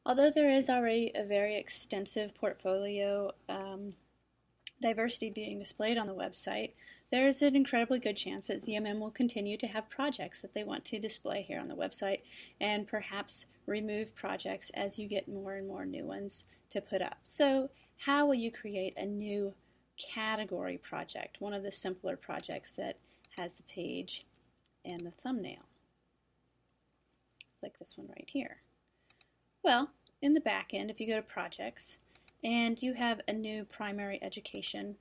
Although there is already a very extensive portfolio diversity being displayed on the website, there is an incredibly good chance that ZMM will continue to have projects that they want to display here on the website and perhaps remove projects as you get more and more new ones to put up. So how will you create a new category project, one of the simpler projects that has the page and the thumbnail, like this one right here? Well, in the back end, if you go to projects and you have a new primary education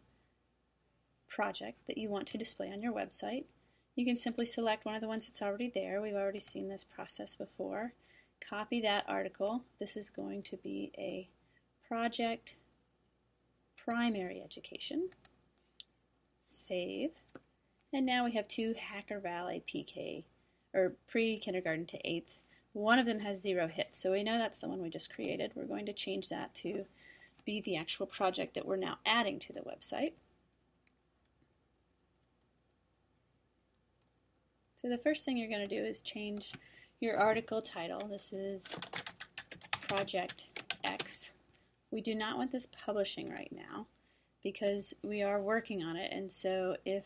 project that you want to display on your website, you can simply select one of the ones that's already there. We've already seen this process before. Copy that article. This is going to be a project primary education. Save. And now we have two Hacker Valley PK, or pre-kindergarten to 8th. One of them has 0 hits, so we know that's the one we just created. We're going to change that to be the actual project that we're now adding to the website. So the first thing you're going to do is change your article title. This is Project X. We do not want this publishing right now because we are working on it, and so if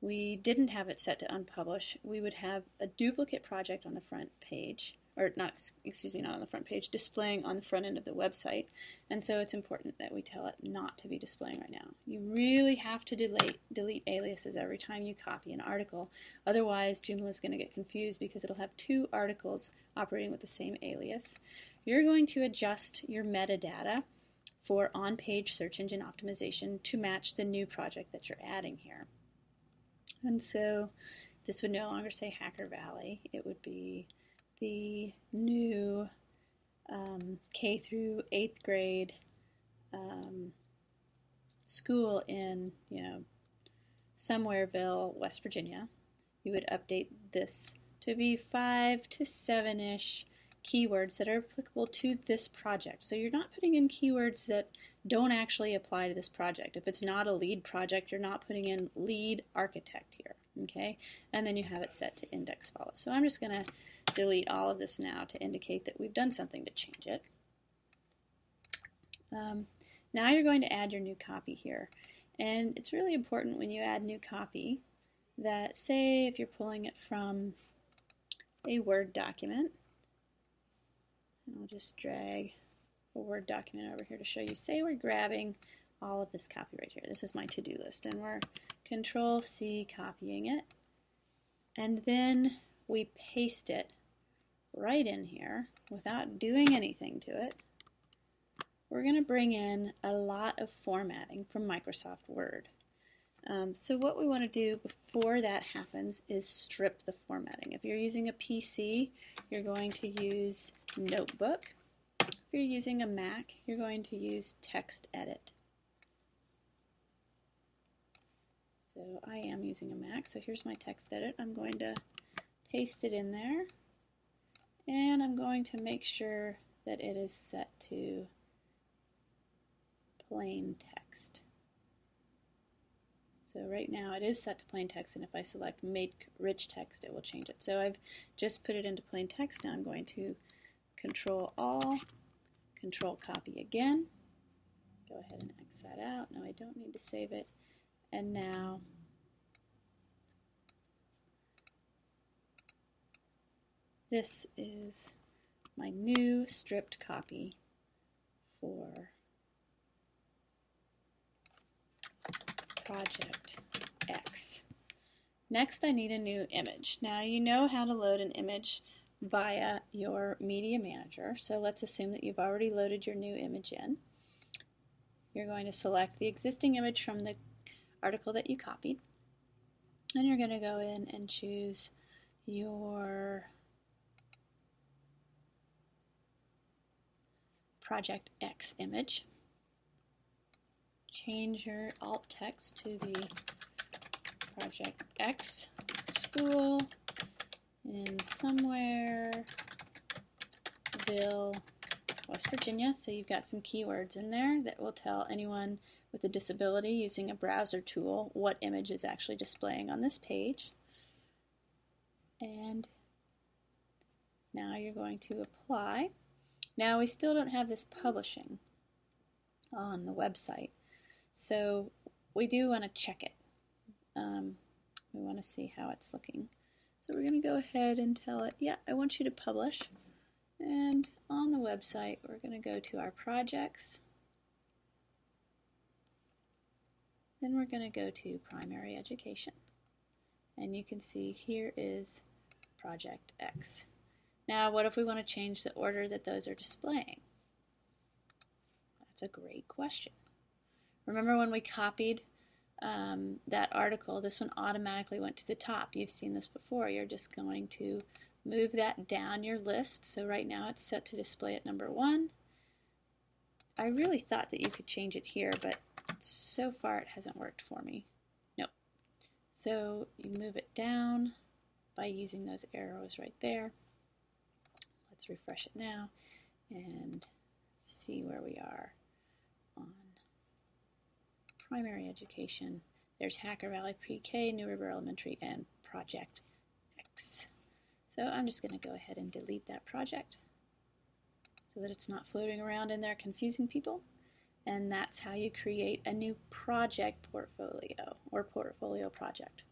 we didn't have it set to unpublish, we would have a duplicate project on the front page, or not on the front page, displaying on the front end of the website. And so it's important that we tell it not to be displaying right now. You really have to delete aliases every time you copy an article. Otherwise, Joomla is going to get confused because it'll have 2 articles operating with the same alias. You're going to adjust your metadata for on-page search engine optimization to match the new project that you're adding here. And so this would no longer say Hacker Valley. It would be the new K through 8th grade school in, Somewhereville, West Virginia. You would update this to be 5 to 7-ish keywords that are applicable to this project. So you're not putting in keywords that don't actually apply to this project. If it's not a lead project, you're not putting in lead architect here, okay? And then you have it set to index follow. So I'm just going to delete all of this now to indicate that we've done something to change it. Now you're going to add your new copy here. And it's really important when you add new copy that, say, if you're pulling it from a Word document, I'll just drag a Word document over here to show you. Say we're grabbing all of this copy right here. This is my to-do list, and we're Control-C copying it. And then we paste it right in here without doing anything to it. We're going to bring in a lot of formatting from Microsoft Word. So what we want to do before that happens is strip the formatting. If you're using a PC, you're going to use Notebook. If you're using a Mac, you're going to use Text Edit. So I am using a Mac, so here's my Text Edit. I'm going to paste it in there, and I'm going to make sure that it is set to plain text. So right now it is set to plain text, and if I select Make Rich Text, it will change it. So I've just put it into plain text. Now I'm going to Control All, Control Copy again. Go ahead and X that out. No, I don't need to save it. And now this is my new stripped copy for Project X. Next, I need a new image. Now, you know how to load an image via your Media Manager, so let's assume that you've already loaded your new image in. You're going to select the existing image from the article that you copied, and you're going to go in and choose your Project X image. Change your alt text to be Project X School in Somewhereville, West Virginia. So you've got some keywords in there that will tell anyone with a disability using a browser tool what image is actually displaying on this page. And now you're going to apply. Now we still don't have this publishing on the website, so we do want to check it. We want to see how it's looking. So we're going to go ahead and tell it, yeah, I want you to publish. And on the website, we're going to go to our projects. Then we're going to go to primary education. And you can see here is Project X. Now, what if we want to change the order that those are displaying? That's a great question. Remember when we copied that article, this one automatically went to the top. You've seen this before. You're just going to move that down your list. So right now it's set to display at number 1. I really thought that you could change it here, but so far it hasn't worked for me. Nope. So you move it down by using those arrows right there. Let's refresh it now and see where we are on primary education. There's Hacker Valley Pre-K, New River Elementary, and Project X. So I'm just going to go ahead and delete that project so that it's not floating around in there confusing people. And that's how you create a new project portfolio or portfolio project.